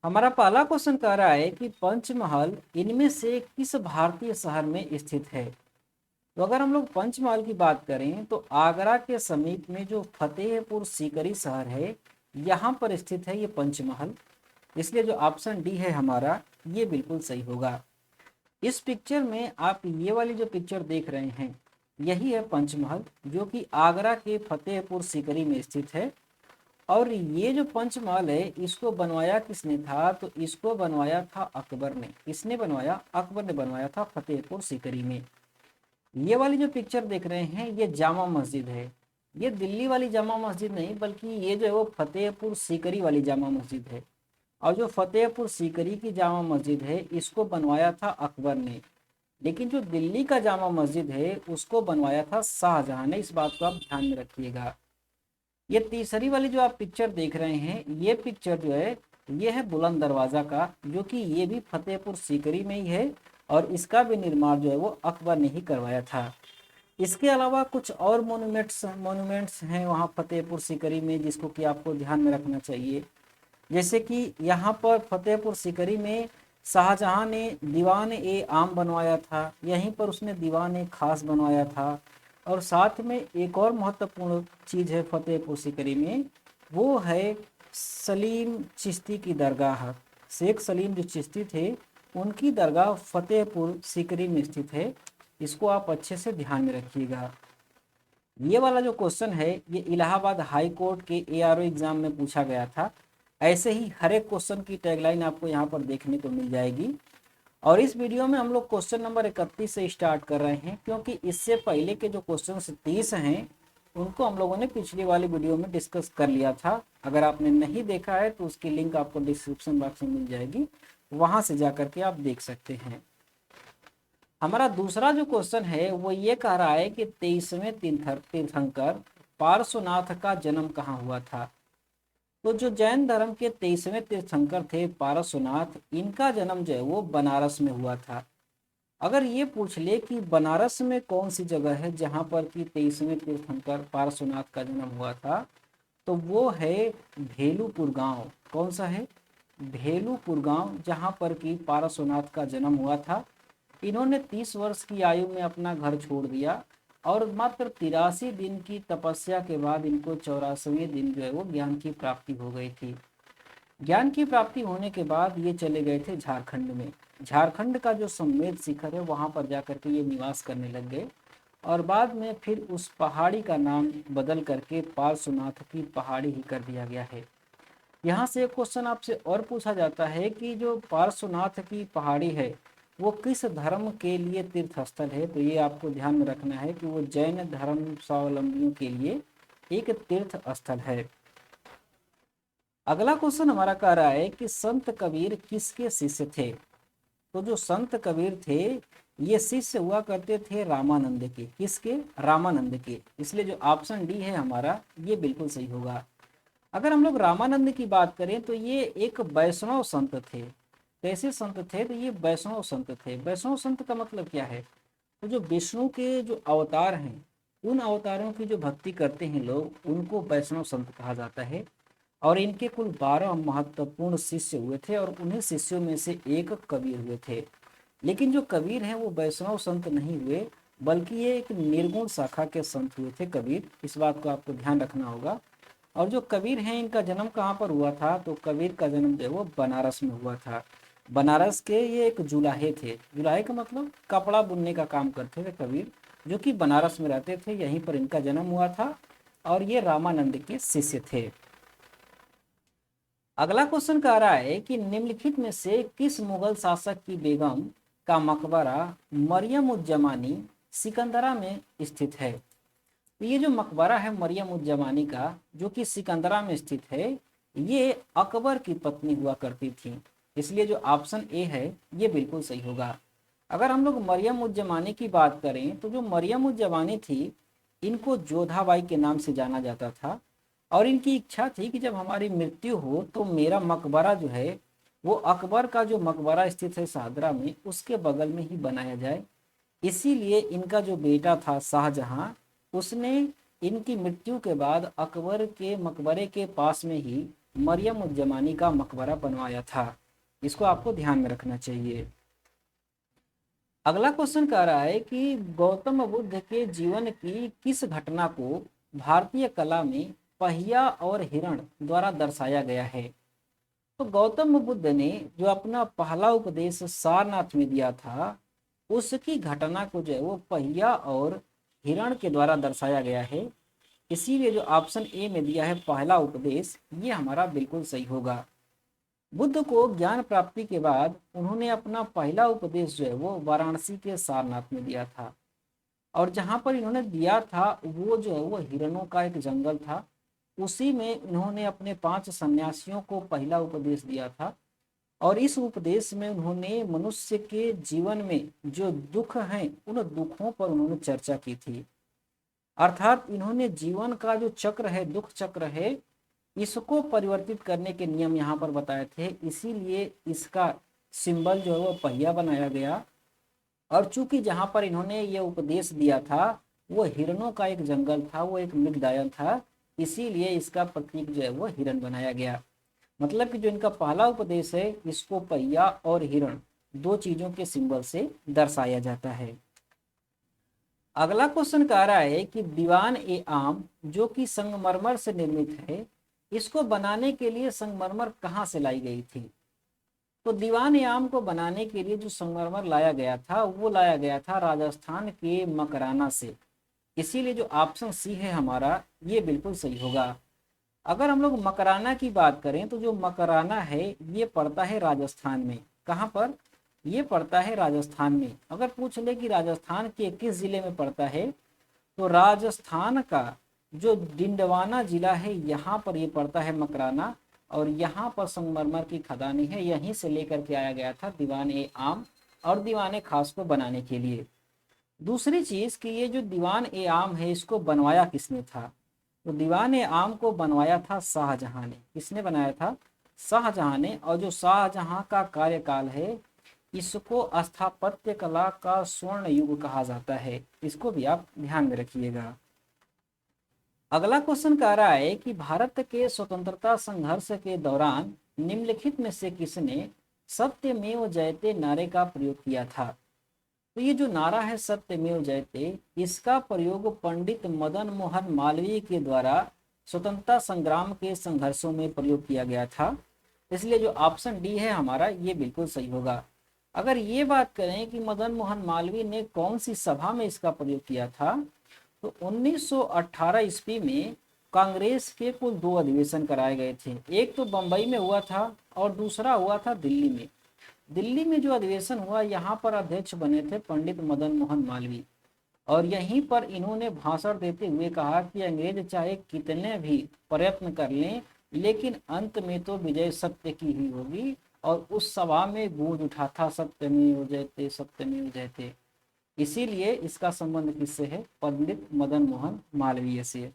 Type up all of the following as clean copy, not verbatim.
हमारा पहला क्वेश्चन कह रहा है कि पंचमहल इनमें से किस भारतीय शहर में स्थित है। तो अगर हम लोग पंचमहल की बात करें तो आगरा के समीप में जो फतेहपुर सीकरी शहर है यहाँ पर स्थित है ये पंचमहल। इसलिए जो ऑप्शन डी है हमारा ये बिल्कुल सही होगा। इस पिक्चर में आप ये वाली जो पिक्चर देख रहे हैं यही है पंचमहल, जो कि आगरा के फतेहपुर सीकरी में स्थित है। और ये जो पंचमहल है इसको बनवाया किसने था, तो इसको बनवाया था अकबर ने। किसने बनवाया? अकबर ने बनवाया था फतेहपुर सीकरी में। ये वाली जो पिक्चर देख रहे हैं ये जामा मस्जिद है। ये दिल्ली वाली जामा मस्जिद नहीं, बल्कि ये जो है वो फतेहपुर सीकरी वाली जामा मस्जिद है। और जो फतेहपुर सीकरी की जामा मस्जिद है इसको बनवाया था अकबर ने, लेकिन जो दिल्ली का जामा मस्जिद है उसको बनवाया था शाहजहां ने। इस बात को आप ध्यान में रखिएगा। ये तीसरी वाली जो आप पिक्चर देख रहे हैं ये पिक्चर जो है ये है बुलंद दरवाजा का, जो कि ये भी फतेहपुर सीकरी में ही है और इसका भी निर्माण जो है वो अकबर ने ही करवाया था। इसके अलावा कुछ और मोन्यूमेंट्स हैं वहाँ फतेहपुर सीकरी में जिसको कि आपको ध्यान में रखना चाहिए। जैसे कि यहाँ पर फतेहपुर सीकरी में शाहजहां ने दीवान ए आम बनवाया था, यहीं पर उसने दीवान ए खास बनवाया था। और साथ में एक और महत्वपूर्ण चीज़ है फतेहपुर सीकरी में, वो है सलीम चिश्ती की दरगाह। शेख सलीम जो चिश्ती थे उनकी दरगाह फतेहपुर सीकरी में स्थित है। इसको आप अच्छे से ध्यान में रखिएगा। ये वाला जो क्वेश्चन है ये इलाहाबाद हाई कोर्ट के ARO एग्जाम में पूछा गया था। ऐसे ही हर एक क्वेश्चन की टैगलाइन आपको यहाँ पर देखने को मिल जाएगी। और इस वीडियो में हम लोग क्वेश्चन नंबर 31 से स्टार्ट कर रहे हैं, क्योंकि इससे पहले के जो क्वेश्चन 30 हैं उनको हम लोगों ने पिछली वाली वीडियो में डिस्कस कर लिया था। अगर आपने नहीं देखा है तो उसकी लिंक आपको डिस्क्रिप्शन बॉक्स में मिल जाएगी, वहां से जा करके आप देख सकते हैं। हमारा दूसरा जो क्वेश्चन है वो ये कह रहा है कि 23वें तीर्थंकर पार्श्वनाथ का जन्म कहाँ हुआ था। तो जो जैन धर्म के 23वें तीर्थंकर थे पार्श्वनाथ, इनका जन्म जो है वो बनारस में हुआ था। अगर ये पूछ ले कि बनारस में कौन सी जगह है जहाँ पर कि 23वें तीर्थंकर पार्श्वनाथ का जन्म हुआ था, तो वो है भेलूपुर गांव। कौन सा है? भेलूपुर गांव, जहाँ पर कि पार्श्वनाथ का जन्म हुआ था। इन्होंने 30 वर्ष की आयु में अपना घर छोड़ दिया और मात्र 83 दिन की तपस्या के बाद इनको 84वें दिन जो है वो ज्ञान की प्राप्ति हो गई थी। ज्ञान की प्राप्ति होने के बाद ये चले गए थे झारखंड में। झारखंड का जो सम्मेद शिखर है वहाँ पर जाकर के ये निवास करने लग गए और बाद में फिर उस पहाड़ी का नाम बदल करके पार्श्वनाथ की पहाड़ी ही कर दिया गया है। यहाँ से एक क्वेश्चन आपसे और पूछा जाता है कि जो पार्श्वनाथ की पहाड़ी है वो किस धर्म के लिए तीर्थ स्थल है। तो ये आपको ध्यान में रखना है कि वो जैन धर्म स्वावलंबियों के लिए एक तीर्थ स्थल है। अगला क्वेश्चन हमारा कह रहा है कि संत कबीर किसके शिष्य थे। तो जो संत कबीर थे ये शिष्य हुआ करते थे रामानंद के। किसके? रामानंद के। इसलिए जो ऑप्शन डी है हमारा ये बिल्कुल सही होगा। अगर हम लोग रामानंद की बात करें तो ये एक वैष्णव संत थे। कैसे संत थे? तो ये वैष्णव संत थे। वैष्णव संत का मतलब क्या है? तो जो विष्णु के जो अवतार हैं उन अवतारों की जो भक्ति करते हैं लोग उनको वैष्णव संत कहा जाता है। और इनके कुल 12 महत्वपूर्ण शिष्य हुए थे और उन्हीं शिष्यों में से एक कबीर हुए थे। लेकिन जो कबीर हैं वो वैष्णव संत नहीं हुए, बल्कि ये एक निर्गुण शाखा के संत हुए थे कबीर। इस बात को आपको ध्यान रखना होगा। और जो कबीर हैं इनका जन्म कहाँ पर हुआ था? तो कबीर का जन्म जो है वो बनारस में हुआ था। बनारस के ये एक जुलाहे थे। जुलाहे का मतलब कपड़ा बुनने का काम करते थे कबीर, जो कि बनारस में रहते थे। यहीं पर इनका जन्म हुआ था और ये रामानंद के शिष्य थे। अगला क्वेश्चन कह रहा है कि निम्नलिखित में से किस मुगल शासक की बेगम का मकबरा मरियम उज जमानी सिकंदरा में स्थित है। तो ये जो मकबरा है मरियम उज जमानी का जो कि सिकंदरा में स्थित है, ये अकबर की पत्नी हुआ करती थी। इसलिए जो ऑप्शन ए है ये बिल्कुल सही होगा। अगर हम लोग मरियम उज जमानी की बात करें तो जो मरियम उज जमानी थी इनको जोधाबाई के नाम से जाना जाता था। और इनकी इच्छा थी कि जब हमारी मृत्यु हो तो मेरा मकबरा जो है वो अकबर का जो मकबरा स्थित है शाहदरा में उसके बगल में ही बनाया जाए। इसीलिए इनका जो बेटा था शाहजहां, उसने इनकी मृत्यु के बाद अकबर के मकबरे के पास में ही मरियम उज जमानी का मकबरा बनवाया था। इसको आपको ध्यान में रखना चाहिए। अगला क्वेश्चन कह रहा है कि गौतम बुद्ध के जीवन की किस घटना को भारतीय कला में पहिया और हिरण द्वारा दर्शाया गया है। तो गौतम बुद्ध ने जो अपना पहला उपदेश सारनाथ में दिया था, उसकी घटना को जो है वो पहिया और हिरण के द्वारा दर्शाया गया है। इसीलिए जो ऑप्शन ए में दिया है पहला उपदेश, ये हमारा बिल्कुल सही होगा। बुद्ध को ज्ञान प्राप्ति के बाद उन्होंने अपना पहला उपदेश जो है वो वाराणसी के सारनाथ में दिया था, और जहाँ पर इन्होंने दिया था वो जो है वो हिरणों का एक जंगल था। उसी में इन्होंने अपने 5 सन्यासियों को पहला उपदेश दिया था, और इस उपदेश में उन्होंने मनुष्य के जीवन में जो दुख हैं उन दुखों पर उन्होंने चर्चा की थी। अर्थात इन्होंने जीवन का जो चक्र है, दुख चक्र है, इसको परिवर्तित करने के नियम यहाँ पर बताए थे। इसीलिए इसका सिंबल जो है वो पहिया बनाया गया। और चूंकि जहाँ पर इन्होंने ये उपदेश दिया था वो हिरणों का एक जंगल था, वो एक मृगदायन था, इसीलिए इसका प्रतीक जो है वो हिरण बनाया गया। मतलब कि जो इनका पहला उपदेश है, इसको पहिया और हिरण 2 चीजों के सिंबल से दर्शाया जाता है। अगला क्वेश्चन कह रहा है कि दीवान ए आम जो कि संगमरमर से निर्मित है, इसको बनाने के लिए संगमरमर कहाँ से लाई गई थी। तो दीवान ए आम को बनाने के लिए जो संगमरमर लाया गया था वो लाया गया था राजस्थान के मकराना से। इसीलिए जो ऑप्शन सी है हमारा, ये बिल्कुल सही होगा। अगर हम लोग मकराना की बात करें तो जो मकराना है ये पड़ता है राजस्थान में। कहाँ पर? ये पड़ता है राजस्थान में। अगर पूछ ले कि राजस्थान के किस जिले में पड़ता है, तो राजस्थान का जो डिंडवाना जिला है यहाँ पर ये पड़ता है मकराना, और यहाँ पर संगमरमर की खदानी है। यहीं से लेकर के आया गया था दीवान ए आम और दीवान ए खास को बनाने के लिए। दूसरी चीज कि ये जो दीवान ए आम है इसको बनवाया किसने था। तो दीवान ए आम को बनवाया था शाहजहां ने। किसने बनाया था? शाहजहां ने। और जो शाहजहां का कार्यकाल है इसको स्थापत्य कला का स्वर्ण युग कहा जाता है। इसको भी आप ध्यान में रखिएगा। अगला क्वेश्चन कह रहा है कि भारत के स्वतंत्रता संघर्ष के दौरान निम्नलिखित में से किसने सत्यमेव जयते नारे का प्रयोग किया था। तो ये जो नारा है सत्यमेव जयते, इसका प्रयोग पंडित मदन मोहन मालवीय के द्वारा स्वतंत्रता संग्राम के संघर्षों में प्रयोग किया गया था। इसलिए जो ऑप्शन डी है हमारा, ये बिल्कुल सही होगा। अगर ये बात करें कि मदन मोहन मालवीय ने कौन सी सभा में इसका प्रयोग किया था, तो 1918 ईस्वी में कांग्रेस के कुल 2 अधिवेशन कराए गए थे। एक तो बंबई में हुआ था और दूसरा हुआ था दिल्ली में। दिल्ली में जो अधिवेशन हुआ, यहाँ पर अध्यक्ष बने थे पंडित मदन मोहन मालवीय, और यहीं पर इन्होंने भाषण देते हुए कहा कि अंग्रेज चाहे कितने भी प्रयत्न कर लें, लेकिन अंत में तो विजय सत्य की ही होगी। और उस सभा में गूंज उठा था सत्यमेव जयते, सत्यमेव जयते। इसीलिए इसका संबंध किससे है? पंडित मदन मोहन मालवीय से।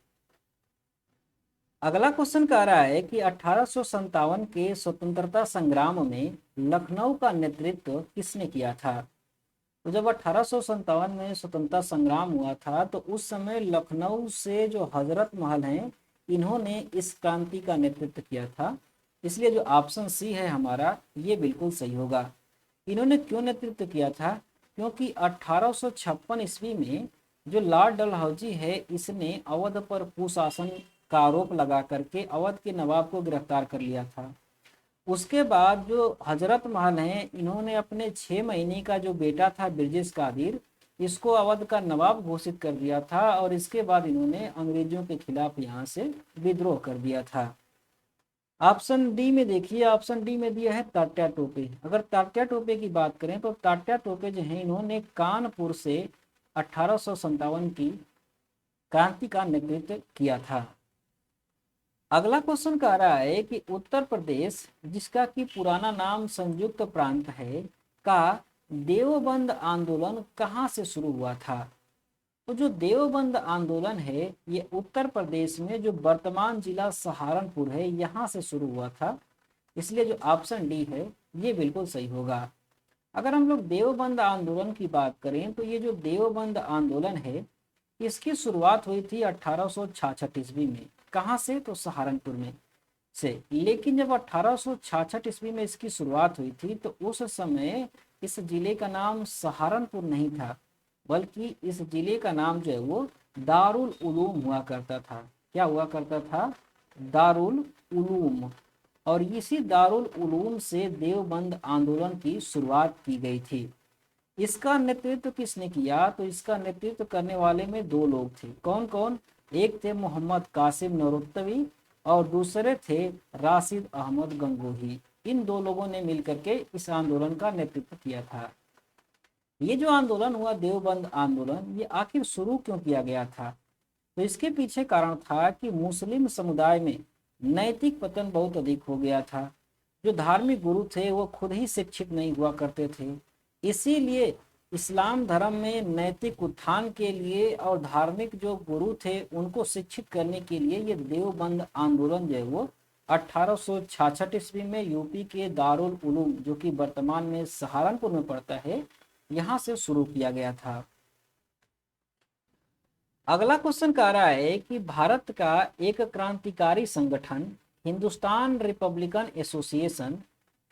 अगला क्वेश्चन कह रहा है कि 1857 के स्वतंत्रता संग्राम में लखनऊ का नेतृत्व किसने किया था। तो जब 1857 में स्वतंत्रता संग्राम हुआ था तो उस समय लखनऊ से जो हजरत महल हैं, इन्होंने इस क्रांति का नेतृत्व किया था। इसलिए जो ऑप्शन सी है हमारा, ये बिल्कुल सही होगा। इन्होंने क्यों नेतृत्व किया था? क्योंकि 1856 ईस्वी में जो लॉर्ड डलहौजी है, इसने अवध पर कुशासन का आरोप लगा करके अवध के नवाब को गिरफ्तार कर लिया था। उसके बाद जो हजरत महल हैं, इन्होंने अपने 6 महीने का जो बेटा था ब्रिजेश कादिर, इसको अवध का नवाब घोषित कर दिया था, और इसके बाद इन्होंने अंग्रेजों के खिलाफ यहाँ से विद्रोह कर दिया था। ऑप्शन डी में देखिए, ऑप्शन डी में दिया है तात्या टोपे। अगर तात्या टोपे की बात करें तो तात्या टोपे जो है, इन्होंने कानपुर से 1857 की क्रांति का नेतृत्व किया था। अगला क्वेश्चन कह रहा है कि उत्तर प्रदेश, जिसका कि पुराना नाम संयुक्त प्रांत है, का देवबंद आंदोलन कहाँ से शुरू हुआ था। तो जो देवबंद आंदोलन है ये उत्तर प्रदेश में जो वर्तमान जिला सहारनपुर है यहाँ से शुरू हुआ था। इसलिए जो ऑप्शन डी है ये बिल्कुल सही होगा। अगर हम लोग देवबंद आंदोलन की बात करें तो ये जो देवबंद आंदोलन है इसकी शुरुआत हुई थी 1866 ईस्वी में। कहाँ से? तो सहारनपुर में। से। लेकिन जब 1866 ईस्वी में इसकी शुरुआत हुई थी तो उस समय इस जिले का नाम सहारनपुर नहीं था, बल्कि इस जिले का नाम जो है वो दारुल उलूम हुआ करता था। क्या हुआ करता था? दारुल उलूम। और इसी दारुल उलूम से देवबंद आंदोलन की शुरुआत की गई थी। इसका नेतृत्व किसने किया? तो इसका नेतृत्व करने वाले में दो लोग थे। कौन कौन? एक थे मोहम्मद कासिम नौरोत्तवी और दूसरे थे राशिद अहमद गंगोही। इन दो लोगों ने मिलकर के इस आंदोलन का नेतृत्व किया था। ये जो आंदोलन हुआ देवबंद आंदोलन, ये आखिर शुरू क्यों किया गया था? तो इसके पीछे कारण था कि मुस्लिम समुदाय में नैतिक पतन बहुत अधिक हो गया था। जो धार्मिक गुरु थे वो खुद ही शिक्षित नहीं हुआ करते थे। इसीलिए इस्लाम धर्म में नैतिक उत्थान के लिए और धार्मिक जो गुरु थे उनको शिक्षित करने के लिए ये देवबंद आंदोलन जो है वो 1866 ईस्वी में यूपी के दारुल उलूम, जो कि वर्तमान में सहारनपुर में पड़ता है, यहाँ से शुरू किया गया था। अगला क्वेश्चन कह रहा है कि भारत का एक क्रांतिकारी संगठन हिंदुस्तान रिपब्लिकन एसोसिएशन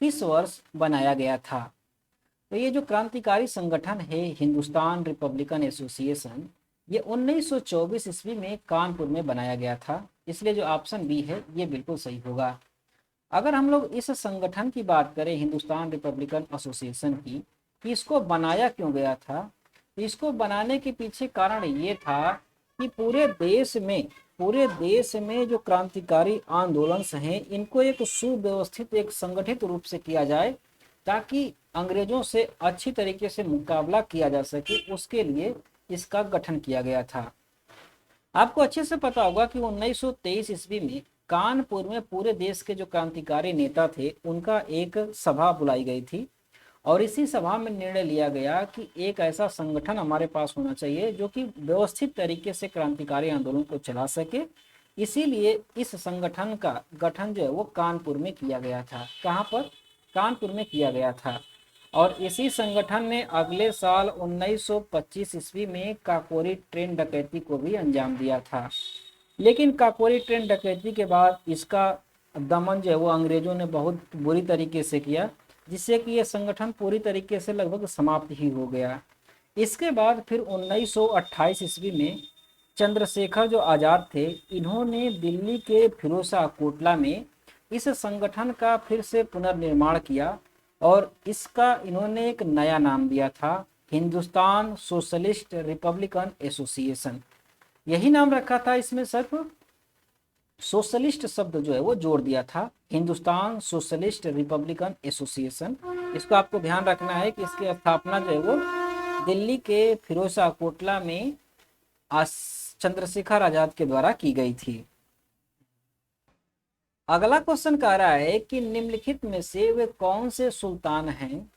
किस वर्ष बनाया गया था? तो ये जो क्रांतिकारी संगठन है हिंदुस्तान रिपब्लिकन एसोसिएशन, ये 1924 ईस्वी में कानपुर में बनाया गया था। इसलिए जो ऑप्शन बी है ये बिल्कुल सही होगा। अगर हम लोग इस संगठन की बात करें हिंदुस्तान रिपब्लिकन एसोसिएशन की, कि इसको बनाया क्यों गया था, तो इसको बनाने के पीछे कारण ये था कि पूरे देश में जो क्रांतिकारी आंदोलन हैं इनको एक सुव्यवस्थित, एक संगठित रूप से किया जाए ताकि अंग्रेजों से अच्छी तरीके से मुकाबला किया जा सके। उसके लिए इसका गठन किया गया था। आपको अच्छे से पता होगा कि 1923 ईस्वी में कानपुर में पूरे देश के जो क्रांतिकारी नेता थे उनका एक सभा बुलाई गई थी और इसी सभा में निर्णय लिया गया कि एक ऐसा संगठन हमारे पास होना चाहिए जो कि व्यवस्थित तरीके से क्रांतिकारी आंदोलन को चला सके। इसीलिए इस संगठन का गठन जो है वो कानपुर में किया गया था। कहाँ पर? कानपुर में किया गया था। और इसी संगठन ने अगले साल 1925 ईस्वी में काकोरी ट्रेन डकैती को भी अंजाम दिया था। लेकिन काकोरी ट्रेन डकैती के बाद इसका दमन जो है वो अंग्रेजों ने बहुत बुरी तरीके से किया, जिससे कि यह संगठन पूरी तरीके से लगभग समाप्त ही हो गया। इसके बाद फिर 1928 ईस्वी में चंद्रशेखर जो आज़ाद थे, इन्होंने दिल्ली के फिरोजा कोटला में इस संगठन का फिर से पुनर्निर्माण किया और इसका इन्होंने एक नया नाम दिया था, हिंदुस्तान सोशलिस्ट रिपब्लिकन एसोसिएशन। यही नाम रखा था, इसमें सिर्फ सोशलिस्ट शब्द जो है वो जोड़ दिया था, हिंदुस्तान सोशलिस्ट रिपब्लिकन एसोसिएशन। इसको आपको ध्यान रखना है कि इसकी स्थापना जो है वो दिल्ली के फिरोजा कोटला में चंद्रशेखर आजाद के द्वारा की गई थी। अगला क्वेश्चन कह रहा है कि निम्नलिखित में से वे कौन से सुल्तान हैं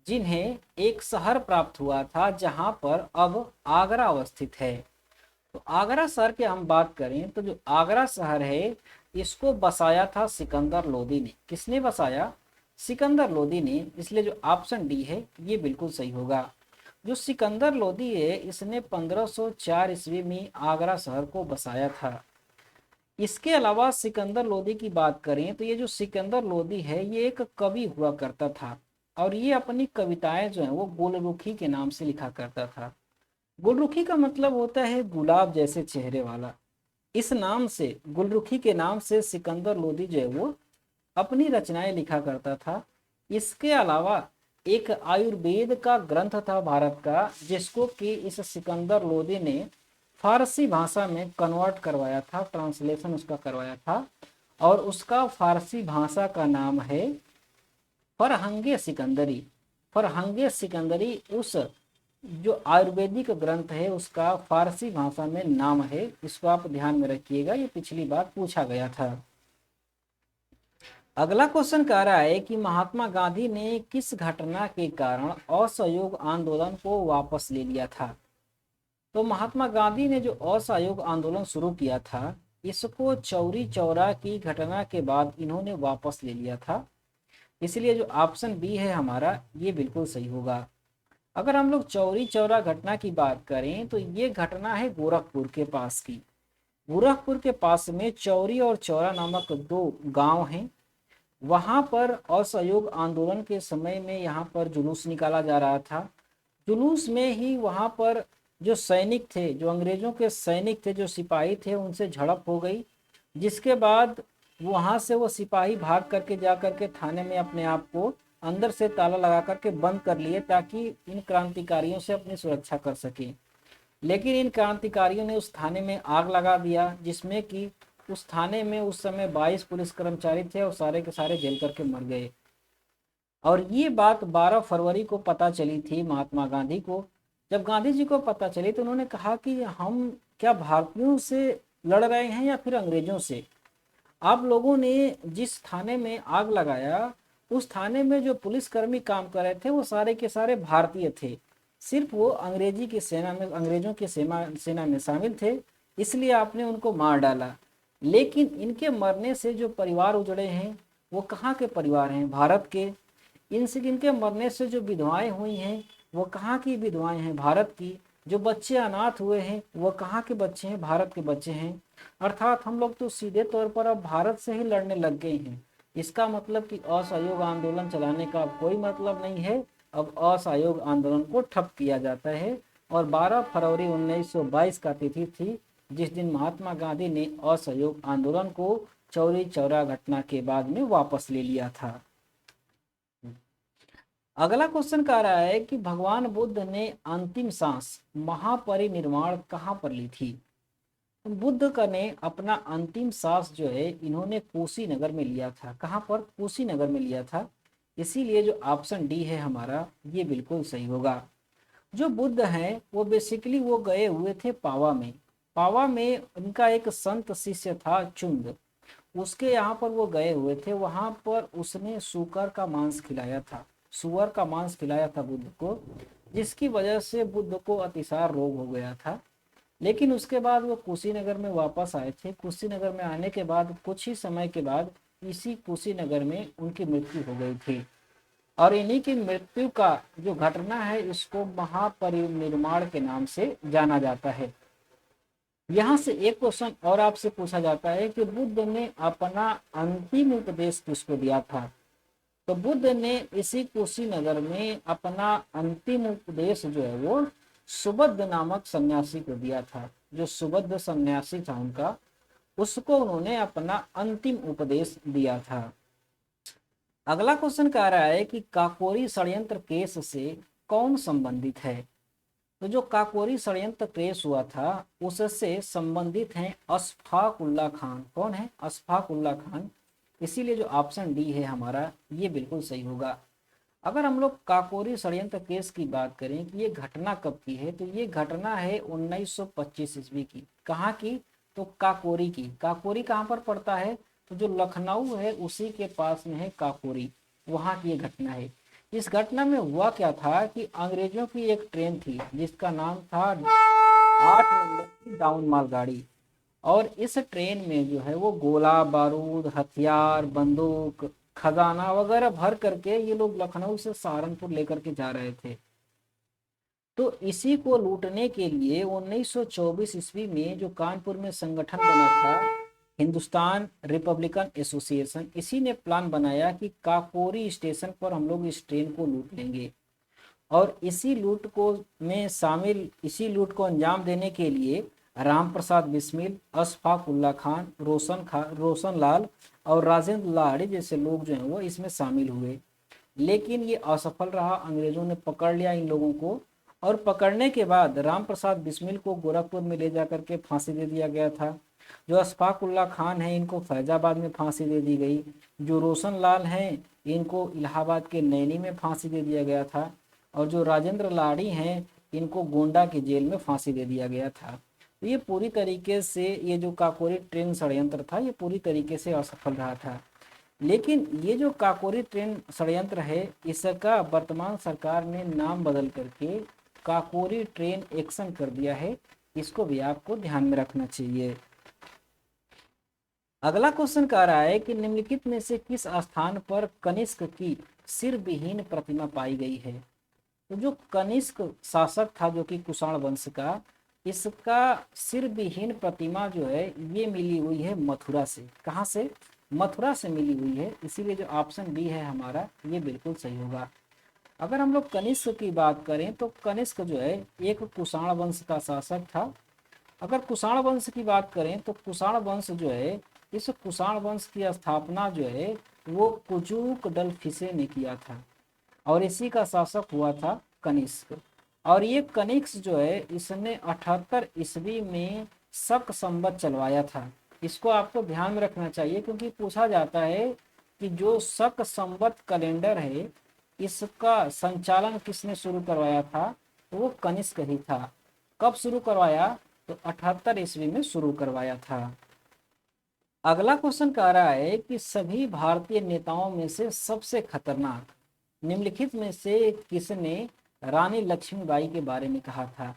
जिन्हें एक शहर प्राप्त हुआ था जहां पर अब आगरा अवस्थित है? तो आगरा शहर की हम बात करें तो जो आगरा शहर है इसको बसाया था सिकंदर लोदी ने। किसने बसाया? सिकंदर लोदी ने। इसलिए जो ऑप्शन डी है ये बिल्कुल सही होगा। जो सिकंदर लोदी है इसने 1504 ईस्वी में आगरा शहर को बसाया था। इसके अलावा सिकंदर लोदी की बात करें तो ये जो सिकंदर लोदी है ये एक कवि हुआ करता था और ये अपनी कविताएं जो है वो गुलरुखी के नाम से लिखा करता था। गुलरुखी का मतलब होता है गुलाब जैसे चेहरे वाला। इस नाम से, गुलरुखी के नाम से सिकंदर लोदी जो है वो अपनी रचनाएं लिखा करता था। इसके अलावा एक आयुर्वेद का ग्रंथ था भारत का जिसको कि इस सिकंदर लोदी ने फारसी भाषा में कन्वर्ट करवाया था, ट्रांसलेशन उसका करवाया था और उसका फारसी भाषा का नाम है फरहंगे सिकंदरी। फरहंगे सिकंदरी उस जो आयुर्वेदिक ग्रंथ है उसका फारसी भाषा में नाम है। इसको आप ध्यान में रखिएगा, ये पिछली बार पूछा गया था। अगला क्वेश्चन कह रहा है कि महात्मा गांधी ने किस घटना के कारण असहयोग आंदोलन को वापस ले लिया था? तो महात्मा गांधी ने जो असहयोग आंदोलन शुरू किया था इसको चौरी चौरा की घटना के बाद इन्होंने वापस ले लिया था। इसलिए जो ऑप्शन बी है हमारा ये बिल्कुल सही होगा। अगर हम लोग चौरी चौरा घटना की बात करें तो ये घटना है गोरखपुर के पास की। गोरखपुर के पास में चौरी और चौरा नामक दो गांव हैं। वहां पर असहयोग आंदोलन के समय में यहाँ पर जुलूस निकाला जा रहा था। जुलूस में ही वहां पर जो सैनिक थे, जो अंग्रेजों के सैनिक थे, जो सिपाही थे, उनसे झड़प हो गई। जिसके बाद वहां से वो सिपाही भाग करके जा करके थाने में अपने आप को अंदर से ताला लगा करके बंद कर लिए, ताकि इन क्रांतिकारियों से अपनी सुरक्षा कर सके। लेकिन इन क्रांतिकारियों ने उस थाने में आग लगा दिया, जिसमें कि उस थाने में उस समय 22 पुलिस कर्मचारी थे और सारे के सारे जल करके मर गए। और ये बात 12 फरवरी को पता चली थी महात्मा गांधी को। जब गांधी जी को पता चली तो उन्होंने कहा कि हम क्या भारतीयों से लड़ रहे हैं या फिर अंग्रेजों से। आप लोगों ने जिस थाने में आग लगाया, उस थाने में जो पुलिसकर्मी काम कर रहे थे वो सारे के सारे भारतीय थे। सिर्फ वो अंग्रेजी की सेना में, अंग्रेजों की सेना में शामिल थे, इसलिए आपने उनको मार डाला। लेकिन इनके मरने से जो परिवार उजड़े हैं वो कहाँ के परिवार हैं? भारत के। इनके मरने से जो विधवाएं हुई हैं वो कहाँ की विधवाएं हैं? भारत की। जो बच्चे अनाथ हुए हैं वो कहाँ के बच्चे हैं? भारत के बच्चे हैं। अर्थात हम लोग तो सीधे तौर पर अब भारत से ही लड़ने लग गए हैं। इसका मतलब कि असहयोग आंदोलन चलाने का अब कोई मतलब नहीं है। अब असहयोग आंदोलन को ठप किया जाता है। और 12 फरवरी 1922 का तिथि थी जिस दिन महात्मा गांधी ने असहयोग आंदोलन को चौरी चौरा घटना के बाद में वापस ले लिया था। अगला क्वेश्चन कह रहा है कि भगवान बुद्ध ने अंतिम सांस महापरिनिर्वाण कहाँ पर ली थी? बुद्ध का ने अपना अंतिम सांस जो है इन्होंने कुशीनगर में लिया था। कहाँ पर? कुशीनगर में लिया था। इसीलिए जो ऑप्शन डी है हमारा ये बिल्कुल सही होगा। जो बुद्ध हैं वो बेसिकली वो गए हुए थे पावा में। पावा में उनका एक संत शिष्य था चुंद, उसके यहाँ पर वो गए हुए थे। वहां पर उसने सूकर का मांस खिलाया था, सुअर का मांस खिलाया था बुद्ध को, जिसकी वजह से बुद्ध को अतिसार रोग हो गया था। लेकिन उसके बाद वो कुशीनगर में वापस आए थे। कुशीनगर में आने के बाद कुछ ही समय के बाद इसी कुशीनगर में उनकी मृत्यु हो गई थी। और इन्हीं की मृत्यु का जो घटना है इसको महापरिनिर्वाण के नाम से जाना जाता है। यहाँ से एक क्वेश्चन और आपसे पूछा जाता है कि बुद्ध ने अपना अंतिम उपदेश किसको दिया था? तो बुद्ध ने इसी कुशीनगर में अपना अंतिम उपदेश जो है वो सुबुद्ध नामक सन्यासी को दिया था। जो सुबुद्ध सन्यासी था उनका, उसको उन्होंने अपना अंतिम उपदेश दिया था। अगला क्वेश्चन कह रहा है कि काकोरी षड्यंत्र केस से कौन संबंधित है? तो जो काकोरी षड्यंत्र केस हुआ था उससे संबंधित हैं अशफाक उल्ला खान। कौन है? अशफाक उल्ला खान। इसीलिए जो ऑप्शन डी है हमारा ये बिल्कुल सही होगा। अगर हम लोग काकोरी षड्यंत्र केस की बात करें कि ये घटना कब की है, तो ये घटना है 1925 ईस्वी की। कहाँ की? तो काकोरी की। काकोरी कहाँ पर पड़ता है? तो जो लखनऊ है उसी के पास में है काकोरी, वहाँ की ये घटना है। इस घटना में हुआ क्या था कि अंग्रेजों की एक ट्रेन थी जिसका नाम था 8 नंबर की डाउन मालगाड़ी। और इस ट्रेन में जो है वो गोला बारूद, हथियार, बंदूक, खजाना वगैरह भर करके ये लोग लखनऊ से सहारनपुर लेकर के जा रहे थे। तो इसी को लूटने के लिए 1924 ईस्वी में जो कानपुर में संगठन बना था हिंदुस्तान रिपब्लिकन एसोसिएशन, इसी ने प्लान बनाया कि काकोरी स्टेशन पर हम लोग इस ट्रेन को लूट लेंगे। और इसी लूट को अंजाम देने के लिए राम प्रसाद बिस्मिल, अशफाक उल्ला खान, रोशन लाल और राजेंद्र लाड़ी जैसे लोग जो हैं वो इसमें शामिल हुए। लेकिन ये असफल रहा। अंग्रेजों ने पकड़ लिया इन लोगों को, और पकड़ने के बाद राम प्रसाद बिस्मिल को गोरखपुर में ले जाकर के फांसी दे दिया गया था। जो अशफाक उल्ला खान है इनको फैजाबाद में फांसी दे दी गई। जो रोशन लाल हैं इनको इलाहाबाद के नैनी में फांसी दे दिया गया था। और जो राजेंद्र लाड़ी हैं इनको गोंडा की जेल में फांसी दे दिया गया था। तो ये पूरी तरीके से ये जो काकोरी ट्रेन षड्यंत्र था ये पूरी तरीके से असफल रहा था। लेकिन ये जो काकोरी ट्रेन षड्यंत्र है इसका वर्तमान सरकार ने नाम बदल करके काकोरी ट्रेन एक्शन कर दिया है। इसको भी आपको ध्यान में रखना चाहिए। अगला क्वेश्चन कह रहा है कि निम्नलिखित में से किस स्थान पर कनिष्क की सिर विहीन प्रतिमा पाई गई है? तो जो कनिष्क शासक था जो कि कुषाण वंश का, इसका सिर विहीन प्रतिमा जो है ये मिली हुई है मथुरा से। कहाँ से? मथुरा से मिली हुई है, इसीलिए जो ऑप्शन बी है हमारा ये बिल्कुल सही होगा। अगर हम लोग कनिष्क की बात करें तो कनिष्क जो है एक कुषाण वंश का शासक था। अगर कुषाण वंश की बात करें तो कुषाण वंश जो है, इस कुषाण वंश की स्थापना जो है वो कुजुक डलफिसे ने किया था और इसी का शासक हुआ था कनिष्क। और ये कनिष्क जो है इसने 78 ईस्वी में शक संवत चलवाया था। इसको आपको ध्यान में रखना चाहिए क्योंकि पूछा जाता है कि जो शक संवत कैलेंडर है इसका संचालन किसने शुरू करवाया था, तो वो कनिष्क ही था। कब शुरू करवाया? तो 78 ईस्वी में शुरू करवाया था। अगला क्वेश्चन कह रहा है कि सभी भारतीय नेताओं में से सबसे खतरनाक निम्नलिखित में से किसने रानी लक्ष्मीबाई के बारे में कहा था?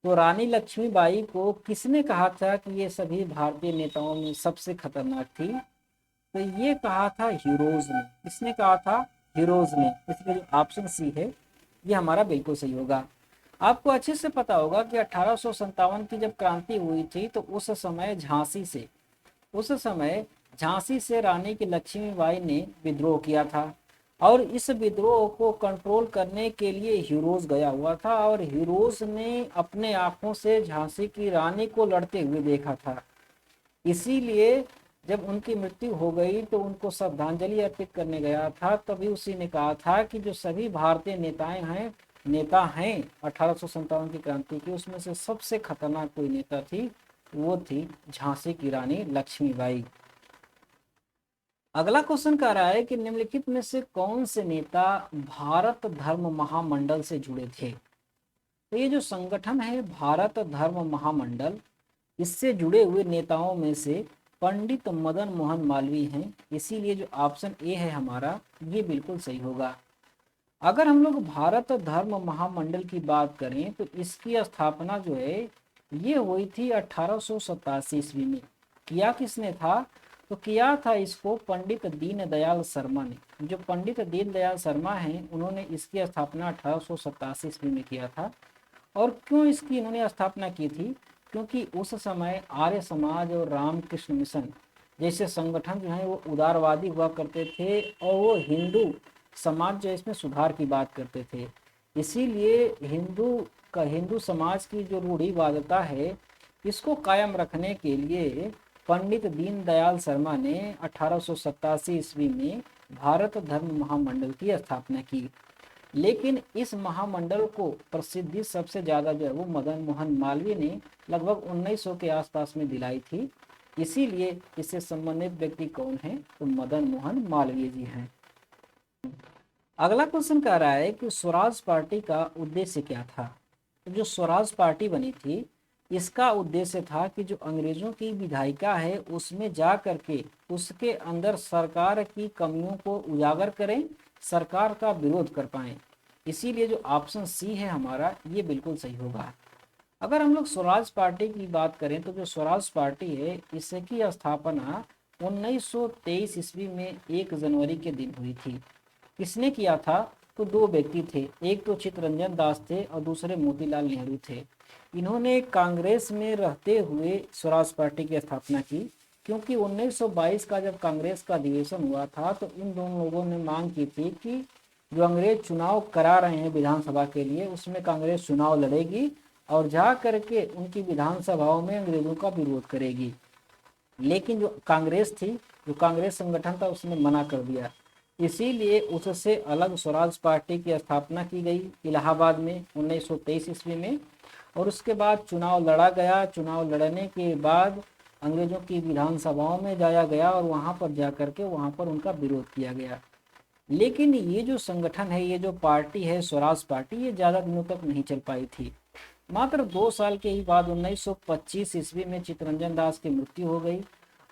तो रानी लक्ष्मीबाई को किसने कहा था कि ये सभी भारतीय नेताओं में सबसे खतरनाक थी? तो ये कहा था हीरोज ने। किसने कहा था? हीरोज ने। इसलिए जो ऑप्शन सी है ये हमारा बिल्कुल सही होगा। आपको अच्छे से पता होगा कि 1857 की जब क्रांति हुई थी तो उस समय झांसी से रानी की लक्ष्मीबाई ने विद्रोह किया था और इस विद्रोह को कंट्रोल करने के लिए हीरोज गया हुआ था और हीरोज ने अपने आंखों से झांसी की रानी को लड़ते हुए देखा था। इसीलिए जब उनकी मृत्यु हो गई तो उनको श्रद्धांजलि अर्पित करने गया था, तभी उसी ने कहा था कि जो सभी भारतीय नेता हैं 1857 की क्रांति की, उसमें से सबसे खतरनाक कोई नेता थी, वो थी झांसी की रानी लक्ष्मीबाई। अगला क्वेश्चन कह रहा है कि निम्नलिखित में से कौन से नेता भारत धर्म महामंडल से जुड़े थे? तो ये जो संगठन है भारत धर्म महामंडल, इससे जुड़े हुए नेताओं में से पंडित मदन मोहन मालवीय हैं, इसीलिए जो ऑप्शन ए है हमारा ये बिल्कुल सही होगा। अगर हम लोग भारत धर्म महामंडल की बात करें तो इसकी स्थापना जो है ये हुई थी 1887 ईस्वी में। किया किसने था? तो किया था इसको पंडित दीनदयाल शर्मा ने। जो पंडित दीनदयाल शर्मा हैं उन्होंने इसकी स्थापना 1887 ईस्वी में किया था। और क्यों इसकी इन्होंने स्थापना की थी? क्योंकि उस समय आर्य समाज और रामकृष्ण मिशन जैसे संगठन जो है वो उदारवादी हुआ करते थे और वो हिंदू समाज जो इसमें सुधार की बात करते थे। इसीलिए हिंदू समाज की जो रूढ़िवादिता है इसको कायम रखने के लिए पंडित दीनदयाल शर्मा ने 1887 ईस्वी में भारत धर्म महामंडल की स्थापना की। लेकिन इस महामंडल को प्रसिद्धि सबसे ज्यादा जो है वो मदन मोहन मालवीय ने लगभग 1900 के आसपास में दिलाई थी। इसीलिए इससे संबंधित व्यक्ति कौन है? तो मदन मोहन मालवीय जी हैं। अगला क्वेश्चन कह रहा है कि स्वराज पार्टी का उद्देश्य क्या था? तो जो स्वराज पार्टी बनी थी इसका उद्देश्य था कि जो अंग्रेजों की विधायिका है उसमें जा करके उसके अंदर सरकार की कमियों को उजागर करें, सरकार का विरोध कर पाएं। इसीलिए जो ऑप्शन सी है हमारा ये बिल्कुल सही होगा। अगर हम लोग स्वराज पार्टी की बात करें तो जो स्वराज पार्टी है इसकी स्थापना 1923 ईस्वी में 1 जनवरी के दिन हुई थी। किसने किया था? तो दो व्यक्ति थे, एक तो चित्तरंजन दास थे और दूसरे मोतीलाल नेहरू थे। इन्होंने कांग्रेस में रहते हुए स्वराज पार्टी की स्थापना की, क्योंकि 1922 का जब कांग्रेस का अधिवेशन हुआ था तो इन दोनों लोगों ने मांग की थी कि जो अंग्रेज चुनाव करा रहे हैं विधानसभा के लिए उसमें कांग्रेस चुनाव लड़ेगी और जा करके उनकी विधानसभाओं में अंग्रेजों का विरोध करेगी। लेकिन जो कांग्रेस थी, जो कांग्रेस संगठन था, उसने मना कर दिया। इसीलिए उससे अलग स्वराज पार्टी की स्थापना की गई इलाहाबाद में 1923 ईस्वी में। और उसके बाद चुनाव लड़ा गया। चुनाव लड़ने के बाद अंग्रेजों की विधानसभाओं में जाया गया और वहां पर जाकर के वहां पर उनका विरोध किया गया। लेकिन ये जो संगठन है, ये जो पार्टी है स्वराज पार्टी, ये ज़्यादा दिनों तक नहीं चल पाई थी। मात्र 2 साल के ही बाद 1925 ईस्वी में चित्तरंजन दास की मृत्यु हो गई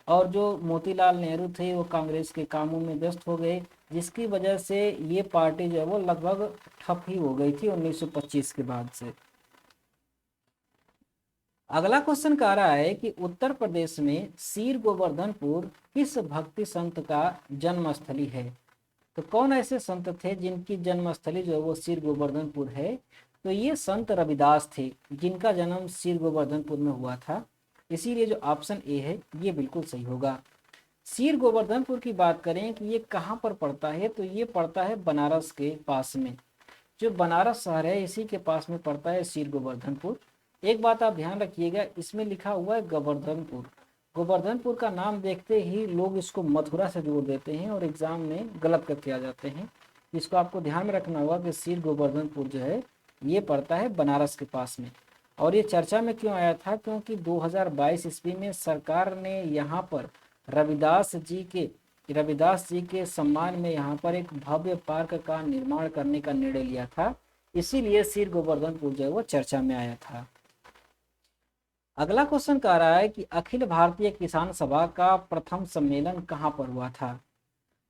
और जो मोतीलाल नेहरू थे वो कांग्रेस के कामों में व्यस्त हो गए, जिसकी वजह से ये पार्टी जो है वो लगभग ठप ही हो गई थी 1925 के बाद से। अगला क्वेश्चन कह रहा है कि उत्तर प्रदेश में सीर गोवर्धनपुर किस भक्ति संत का जन्मस्थली है? तो कौन ऐसे संत थे जिनकी जन्मस्थली जो है वो सीर गोवर्धनपुर है? तो ये संत रविदास थे जिनका जन्म सीर गोवर्धनपुर में हुआ था। इसीलिए जो ऑप्शन ए है ये बिल्कुल सही होगा। सीर गोवर्धनपुर की बात करें कि ये कहाँ पर पड़ता है, तो ये पड़ता है बनारस के पास में। जो बनारस शहर है इसी के पास में पड़ता है सीर गोवर्धनपुर। एक बात आप ध्यान रखिएगा, इसमें लिखा हुआ है गोवर्धनपुर। गोवर्धनपुर का नाम देखते ही लोग इसको मथुरा से जोड़ देते हैं और एग्जाम में गलत करके आ जाते हैं। इसको आपको ध्यान में रखना होगा कि सीर गोवर्धनपुर जो है ये पड़ता है बनारस के पास में। और ये चर्चा में क्यों आया था, क्योंकि 2022 ईस्वी में सरकार ने यहाँ पर रविदास जी के सम्मान में यहाँ पर एक भव्य पार्क का निर्माण करने का निर्णय लिया था। इसीलिए सीर गोवर्धनपुर जो है वो चर्चा में आया था। अगला क्वेश्चन कह रहा है कि अखिल भारतीय किसान सभा का प्रथम सम्मेलन कहाँ पर हुआ था।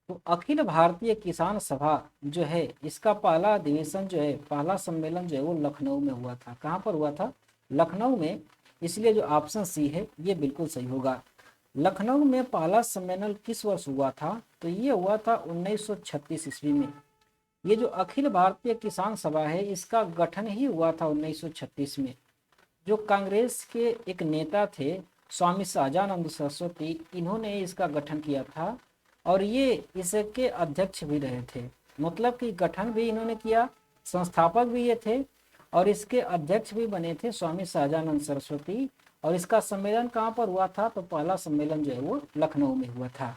तो अखिल भारतीय किसान सभा जो है इसका पहला अधिवेशन जो है, पहला सम्मेलन जो है वो लखनऊ में हुआ था। कहाँ पर हुआ था? लखनऊ में। इसलिए जो ऑप्शन सी है ये बिल्कुल सही होगा। लखनऊ में पहला सम्मेलन किस वर्ष हुआ था? तो ये हुआ था 1936 ईस्वी में। ये जो अखिल भारतीय किसान सभा है इसका गठन ही हुआ था 1936 में। जो कांग्रेस के एक नेता थे स्वामी सहजानंद सरस्वती, इन्होंने इसका गठन किया था और ये इसके अध्यक्ष भी रहे थे। मतलब कि गठन भी इन्होंने किया, संस्थापक भी ये थे और इसके अध्यक्ष भी बने थे स्वामी सहजानंद सरस्वती। और इसका सम्मेलन कहाँ पर हुआ था? तो पहला सम्मेलन जो है वो लखनऊ में हुआ था।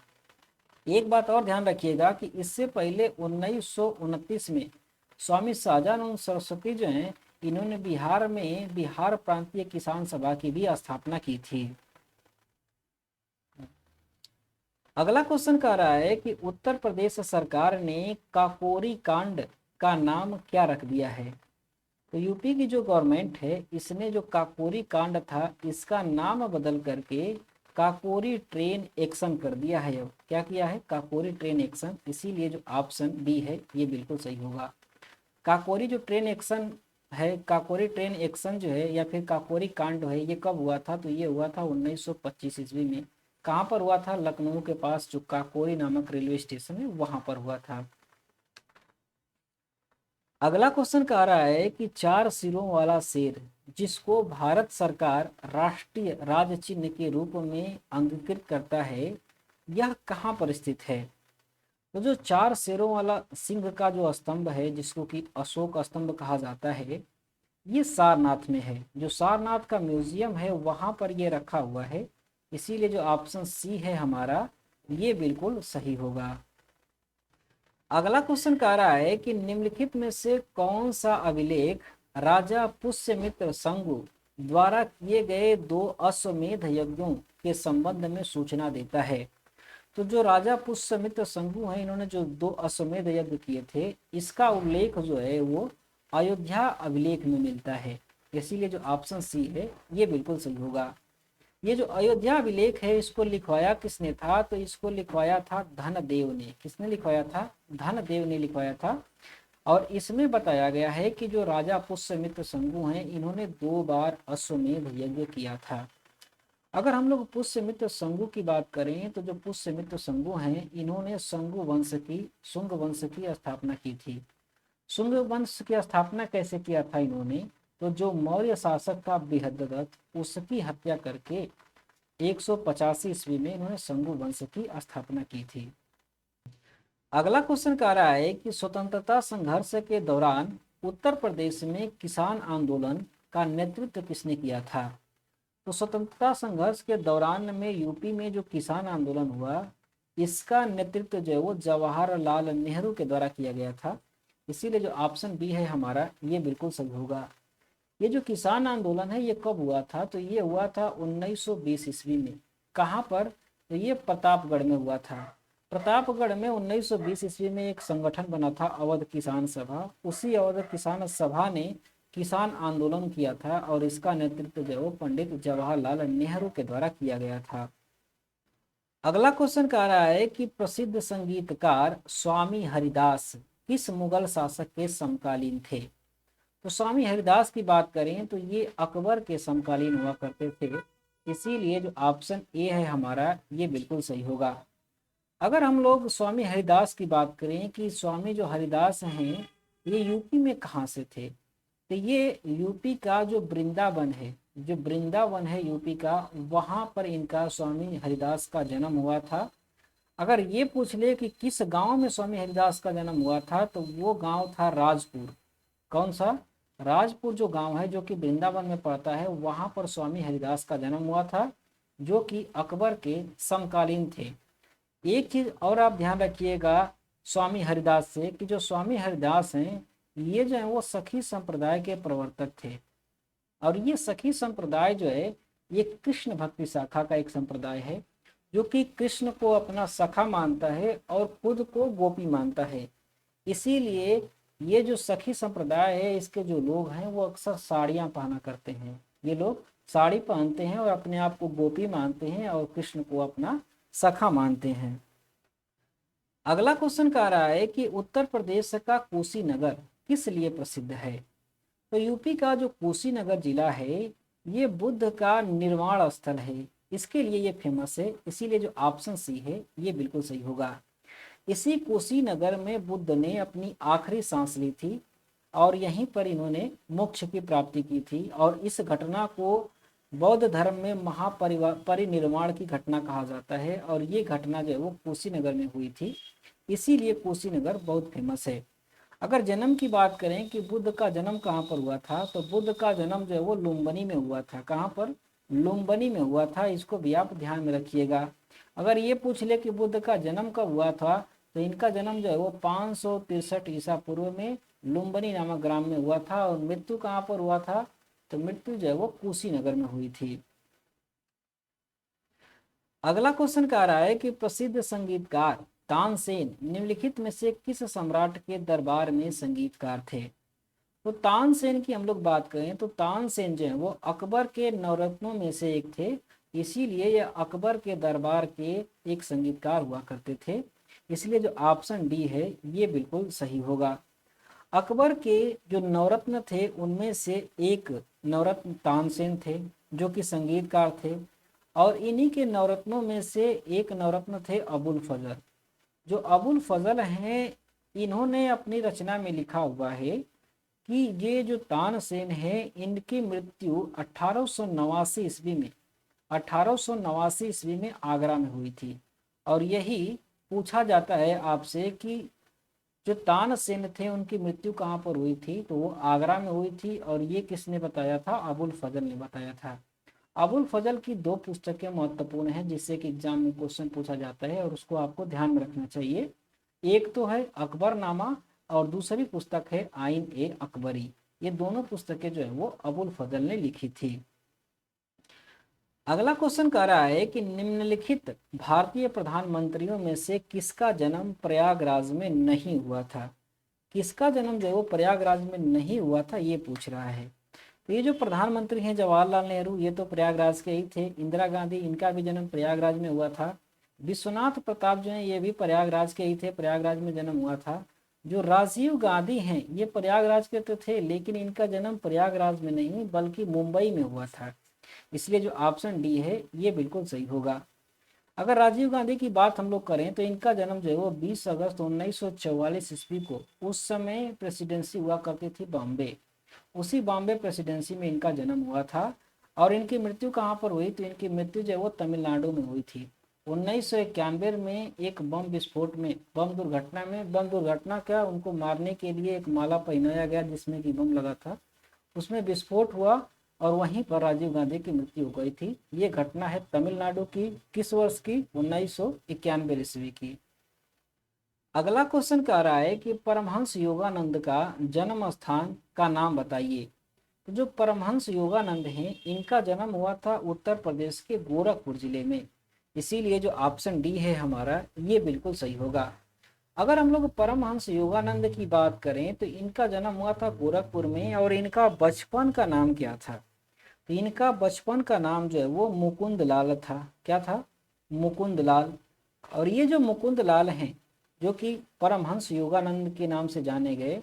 एक बात और ध्यान रखिएगा कि इससे पहले 1929 में स्वामी सहजानंद सरस्वती जो हैं इन्होंने बिहार में बिहार प्रांतीय किसान सभा की भी स्थापना की थी। अगला क्वेश्चन कह रहा है कि उत्तर प्रदेश सरकार ने काकोरी कांड का नाम क्या रख दिया है। तो यूपी की जो गवर्नमेंट है इसने जो काकोरी कांड था इसका नाम बदल करके काकोरी ट्रेन एक्शन कर दिया है। अब क्या किया है? Kakori train action. इसीलिए जो ऑप्शन बी है ये बिल्कुल सही होगा। काकोरी जो ट्रेन एक्शन है, काकोरी ट्रेन एक्शन जो है या फिर काकोरी कांड है ये कब हुआ था? तो ये हुआ था 1925 ईस्वी में। कहाँ पर हुआ था? लखनऊ के पास जो काकोरी नामक रेलवे स्टेशन है वहां पर हुआ था। अगला क्वेश्चन कह रहा है कि 4 सिरों वाला शेर जिसको भारत सरकार राष्ट्रीय राज चिन्ह के रूप में अंगीकृत करता है यह कहाँ पर स्थित है? तो जो 4 शेरों वाला सिंह का जो स्तंभ है जिसको कि अशोक स्तंभ कहा जाता है ये सारनाथ में है। जो सारनाथ का म्यूजियम है वहां पर ये रखा हुआ है। इसीलिए जो ऑप्शन सी है हमारा ये बिल्कुल सही होगा। अगला क्वेश्चन कह रहा है कि निम्नलिखित में से कौन सा अभिलेख राजा पुष्यमित्र शंगु द्वारा किए गए 2 अश्वमेध यज्ञों के संबंध में सूचना देता है। तो जो राजा पुष्यमित्र शंगु हैं इन्होंने जो 2 अश्वमेध यज्ञ किए थे इसका उल्लेख जो है वो अयोध्या अभिलेख में मिलता है। इसीलिए जो ऑप्शन सी है ये बिल्कुल सही होगा। ये जो अयोध्या अभिलेख है इसको लिखवाया किसने था? तो इसको लिखवाया था धनदेव ने। किसने लिखवाया था? धनदेव ने लिखवाया था। और इसमें बताया गया है कि जो राजा पुष्यमित्र शंगु हैं इन्होंने 2 बार अश्वमेध यज्ञ किया था। अगर हम लोग पुष्यमित्र शंगु की बात करें तो जो पुष्यमित्र शंगु हैं इन्होंने शुंग वंश की स्थापना की थी। शुंग वंश की स्थापना कैसे किया था इन्होंने? तो जो मौर्य शासक था बृहद्रथ उसकी हत्या करके 185 ईस्वी में इन्होंने शंगु वंश की स्थापना की थी। अगला क्वेश्चन कह रहा है कि स्वतंत्रता संघर्ष के दौरान उत्तर प्रदेश में किसान आंदोलन का नेतृत्व किसने किया था? तो स्वतंत्रता संघर्ष के दौरान में यूपी में जो किसान आंदोलन हुआ इसका नेतृत्व जो है वो जवाहरलाल नेहरू के द्वारा किया गया था। इसीलिए जो ऑप्शन बी है हमारा ये बिल्कुल सही होगा। ये जो किसान आंदोलन है ये कब हुआ था? तो ये हुआ था 1920 ईस्वी में। कहाँ पर? तो ये प्रतापगढ़ में हुआ था। प्रतापगढ़ में 1920 ईस्वी में एक संगठन बना था अवध किसान सभा। उसी अवध किसान सभा ने किसान आंदोलन किया था और इसका नेतृत्व जो है पंडित जवाहरलाल नेहरू के द्वारा किया गया था। अगला क्वेश्चन कह रहा है कि प्रसिद्ध संगीतकार स्वामी हरिदास किस मुगल शासक के समकालीन थे? तो स्वामी हरिदास की बात करें तो ये अकबर के समकालीन हुआ करते थे। इसीलिए जो ऑप्शन ए है हमारा ये बिल्कुल सही होगा। अगर हम लोग स्वामी हरिदास की बात करें कि स्वामी जो हरिदास हैं ये यूपी में कहाँ से थे? तो ये यूपी का जो वृंदावन है, जो वृंदावन है यूपी का, वहाँ पर इनका स्वामी हरिदास का जन्म हुआ था। अगर ये पूछ ले कि किस गांव में स्वामी हरिदास का जन्म हुआ था, तो वो गांव था राजपुर। कौन सा? राजपुर जो गांव है जो कि वृंदावन में पड़ता है, वहां पर स्वामी हरिदास का जन्म हुआ था, जो कि अकबर के समकालीन थे। एक चीज और आप ध्यान रखिएगा स्वामी हरिदास से, कि जो स्वामी हरिदास हैं ये जो है वो सखी संप्रदाय के प्रवर्तक थे। और ये सखी संप्रदाय जो है ये कृष्ण भक्ति शाखा का एक संप्रदाय है, जो कि कृष्ण को अपना सखा मानता है और खुद को गोपी मानता है। इसीलिए ये जो सखी संप्रदाय है, इसके जो लोग हैं वो अक्सर साड़ियाँ पहना करते हैं। ये लोग साड़ी पहनते हैं और अपने आप को गोपी मानते हैं और कृष्ण को अपना सखा मानते हैं। अगला क्वेश्चन कह रहा है कि उत्तर प्रदेश का कुशीनगर किस लिए प्रसिद्ध है? तो यूपी का जो कुशीनगर जिला है ये बुद्ध का निर्वाण स्थल है, इसके लिए ये फेमस है। इसीलिए जो ऑप्शन सी है ये बिल्कुल सही होगा। इसी कुशीनगर में बुद्ध ने अपनी आखिरी सांस ली थी और यहीं पर इन्होंने मोक्ष की प्राप्ति की थी। और इस घटना को बौद्ध धर्म में महापरिनिर्वाण की घटना कहा जाता है। और ये घटना जो है वो कुशीनगर में हुई थी, इसीलिए कुशीनगर बहुत फेमस है। अगर जन्म की बात करें कि बुद्ध का जन्म कहाँ पर हुआ था, तो बुद्ध का जन्म जो है वो लुम्बिनी में हुआ था। कहाँ पर? लुम्बिनी में हुआ था। इसको भी आप ध्यान में रखिएगा। अगर ये पूछ ले कि बुद्ध का जन्म कब हुआ था, तो इनका जन्म जो है वो 563 ईसा पूर्व में लुम्बिनी नामक ग्राम में हुआ था। और मृत्यु कहाँ पर हुआ था? तो मृत्यु जो है वो कुशीनगर में हुई थी। अगला क्वेश्चन कह रहा है कि प्रसिद्ध संगीतकार तानसेन निम्नलिखित में से किस सम्राट के दरबार में संगीतकार थे? तो तानसेन की हम लोग बात करें तो तानसेन जो है वो अकबर के नवरत्नों में से एक थे। इसीलिए ये अकबर के दरबार के एक संगीतकार हुआ करते थे। इसलिए जो ऑप्शन डी है ये बिल्कुल सही होगा। अकबर के जो नवरत्न थे उनमें से एक नवरत्न तानसेन थे, जो कि संगीतकार थे। और इन्हीं के नवरत्नों में से एक नवरत्न थे अबुल फजल। जो अबुल फजल हैं, इन्होंने अपनी रचना में लिखा हुआ है कि ये जो तानसेन है इनकी मृत्यु 1889 ईस्वी में 1889 ईस्वी में आगरा में हुई थी। और यही पूछा जाता है आपसे कि जो तानसेन थे उनकी मृत्यु कहाँ पर हुई थी, तो वो आगरा में हुई थी। और ये किसने बताया था? अबुल फजल ने बताया था। अबुल फजल की दो पुस्तकें महत्वपूर्ण हैं जिससे कि एग्जाम में क्वेश्चन पूछा जाता है और उसको आपको ध्यान में रखना चाहिए। एक तो है अकबरनामा और दूसरी पुस्तक है आइन ए अकबरी। ये दोनों पुस्तकें जो है वो अबुल फजल ने लिखी थी। अगला क्वेश्चन कह रहा है कि निम्नलिखित भारतीय प्रधानमंत्रियों में से किसका जन्म प्रयागराज में नहीं हुआ था? किसका जन्म जो है वो प्रयागराज में नहीं हुआ था, ये पूछ रहा है। तो ये जो प्रधानमंत्री हैं जवाहरलाल नेहरू, ये तो प्रयागराज के ही थे। इंदिरा गांधी, इनका भी जन्म प्रयागराज में हुआ था। विश्वनाथ प्रताप जो है ये भी प्रयागराज के ही थे, प्रयागराज में जन्म हुआ था। जो राजीव गांधी हैं ये प्रयागराज के तो थे, लेकिन इनका जन्म प्रयागराज में नहीं बल्कि मुंबई में हुआ था। इसलिए जो ऑप्शन डी है ये बिल्कुल सही होगा। अगर राजीव गांधी की बात हम लोग करें तो इनका जन्म जो है वो 20 अगस्त 1944 ईस्वी को, उस समय प्रेसिडेंसी हुआ करती थी बॉम्बे, उसी बॉम्बे प्रेसिडेंसी में इनका जन्म हुआ था। और इनकी मृत्यु कहाँ पर हुई? तो इनकी मृत्यु जो है वो तमिलनाडु में हुई थी। 1991 में एक बम विस्फोट में, बम दुर्घटना क्या, उनको मारने के लिए एक माला पहनाया गया जिसमें कि बम लगा था, उसमें विस्फोट हुआ और वहीं पर राजीव गांधी की मृत्यु हो गई थी। ये घटना है तमिलनाडु की। किस वर्ष की? 1991 ईस्वी की। अगला क्वेश्चन कह रहा है कि परमहंस योगानंद का जन्म स्थान का नाम बताइए। तो जो परमहंस योगानंद हैं इनका जन्म हुआ था उत्तर प्रदेश के गोरखपुर जिले में। इसीलिए जो ऑप्शन डी है हमारा ये बिल्कुल सही होगा। अगर हम लोग परमहंस योगानंद की बात करें तो इनका जन्म हुआ था गोरखपुर में। और इनका बचपन का नाम क्या था? तो इनका बचपन का नाम जो है वो मुकुंद लाल था। क्या था? मुकुंद लाल। और ये जो मुकुंद लाल हैं जो कि परमहंस योगानंद के नाम से जाने गए,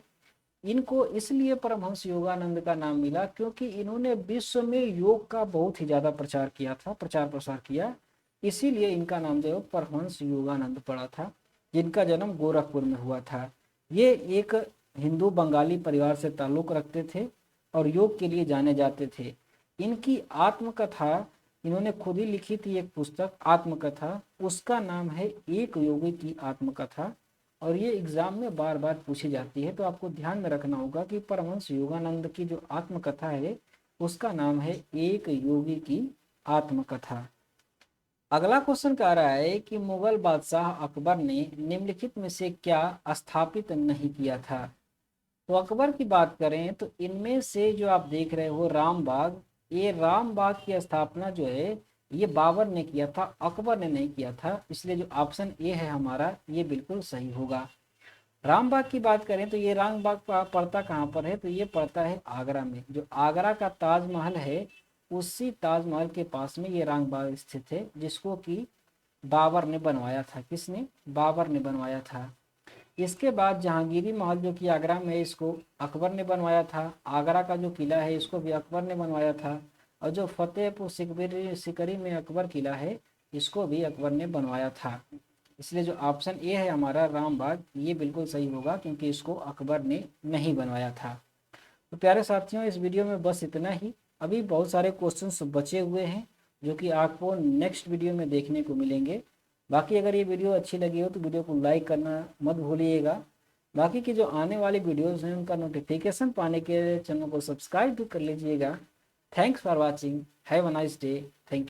इनको इसलिए परमहंस योगानंद का नाम मिला क्योंकि इन्होंने विश्व में योग का बहुत ही ज़्यादा प्रचार किया था, प्रचार प्रसार किया। इसीलिए इनका नाम जो है परमहंस योगानंद पड़ा था, जिनका जन्म गोरखपुर में हुआ था। ये एक हिंदू बंगाली परिवार से ताल्लुक़ रखते थे और योग के लिए जाने जाते थे। इनकी आत्मकथा इन्होंने खुद ही लिखी थी, एक पुस्तक आत्मकथा, उसका नाम है एक योगी की आत्मकथा। और ये एग्जाम में बार बार पूछी जाती है, तो आपको ध्यान में रखना होगा कि परमहंस योगानंद की जो आत्मकथा है उसका नाम है एक योगी की आत्मकथा। अगला क्वेश्चन कह रहा है कि मुगल बादशाह अकबर ने निम्नलिखित में से क्या स्थापित नहीं किया था। तो अकबर की बात करें तो इनमें से जो आप देख रहे हो राम बाग, ये राम बाग की स्थापना जो है ये बाबर ने किया था, अकबर ने नहीं किया था। इसलिए जो ऑप्शन ए है हमारा ये बिल्कुल सही होगा। राम बाग की बात करें तो ये राम बाग पड़ता कहाँ पर है, तो ये पड़ता है आगरा में। जो आगरा का ताजमहल है उसी ताजमहल के पास में ये राम बाग स्थित है, जिसको कि बाबर ने बनवाया था। किसने? बाबर ने बनवाया था। इसके बाद जहांगीरी महल जो कि आगरा में है, इसको अकबर ने बनवाया था। आगरा का जो किला है इसको भी अकबर ने बनवाया था। और जो फतेहपुर सिकरी में अकबर किला है इसको भी अकबर ने बनवाया था। इसलिए जो ऑप्शन ए है हमारा राम बाग ये बिल्कुल सही होगा, क्योंकि इसको अकबर ने नहीं बनवाया था। तो प्यारे साथियों, इस वीडियो में बस इतना ही। अभी बहुत सारे क्वेश्चंस बचे हुए हैं जो कि आपको नेक्स्ट वीडियो में देखने को मिलेंगे। बाकी अगर ये वीडियो अच्छी लगी हो तो वीडियो को लाइक करना मत भूलिएगा। बाकी की जो आने वाली वीडियोस हैं उनका नोटिफिकेशन पाने के चैनल को सब्सक्राइब भी कर लीजिएगा। Thanks for watching, have a nice day, thank you.